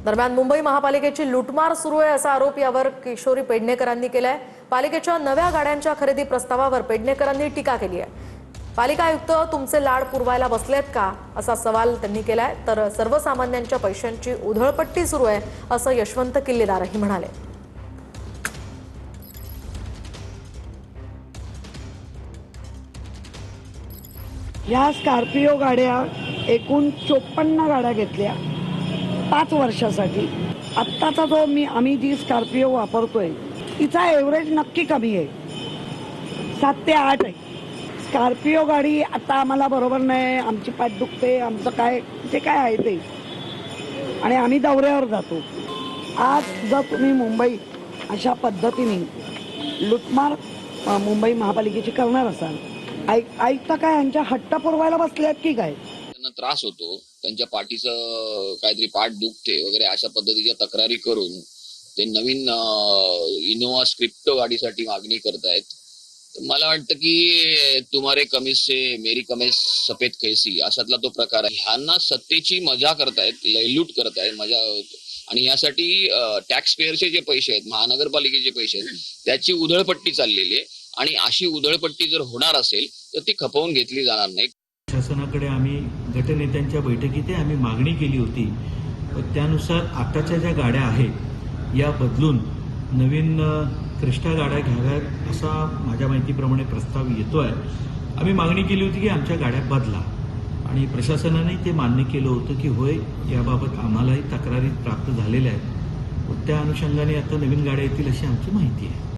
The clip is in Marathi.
दरम्यान मुंबई महापालिकेची लूटमार सुरू आहे असा आरोप यावर किशोरी पेडणेकरांनी केलाय। पालिकेच्या नव्या गाड्यांच्या खरेदी प्रस्तावावर पेडणेकरांनी टीका केली आहे। पालिका आयुक्त तुमचे लाड पुरवायला बसलेत का असा सवाल त्यांनी केलाय। तर सर्वसामान्यांच्या पैशांची उधळपट्टी सुरू आहे असं यशवंत किल्लेदारही म्हणाले। या स्कॉर्पिओ गाड्या एकूण 54 गाड्या घेतल्या 5 वर्षासाठी। आत्ताचा जो आम्ही जी स्कॉर्पिओ वापरतोय तिचा एव्हरेज नक्की कमी आहे, 7 ते 8 आहे। स्कॉर्पिओ गाडी आता आम्हाला बरोबर नाही, आमची पाठ दुखते, आमचं काय जे काय आहे ते, आणि आम्ही दौऱ्यावर जातो। आज जर तुम्ही मुंबई अशा पद्धतीने लूटमार मुंबई महापालिकेची करणार असाल, आयुक्त काय यांच्या हट्ट पुरवायला बसल्यात की काय? त्यांना त्रास होतो, त्यांच्या पाठीचं काहीतरी पाठ दुखते वगैरे अशा पद्धतीच्या तक्रारी करून ते नवीन इनोवा स्क्रिप्टो गाडीसाठी मागणी करतायत। मला वाटतं की तुम्हारे कमीज से मेरी कमीज सफेद कैसी अशातला तो प्रकार आहे। ह्यांना सत्तेची मजा करतायत, लयलूट करतायत मजा, आणि यासाठी टॅक्स पेअरचे जे पैसे आहेत, महानगरपालिकेचे पैसे आहेत, त्याची उधळपट्टी चाललेली आहे। आणि अशी उधळपट्टी जर होणार असेल तर ती खपवून घेतली जाणार नाही। शासनाकडे आम्ही गटनेत्यांच्या बैठकीत आम्ही मागणी केली होती, त्यानुसार आताच्या ज्या गाड्या आहेत या बदलून नवीन क्रिस्टा गाड्या घ्याव्यात असा माझ्या माहितीप्रमाणे प्रस्ताव येतोय। आम्ही मागणी केली होती की आमच्या गाड्या बदला, आणि प्रशासनाने ते मान्य केलं होतं की होय, याबाबत आम्हालाही तक्रारी प्राप्त झालेल्या आहेत। त्या अनुषंगाने आता नवीन गाड्या येतील अशी आमची माहिती आहे।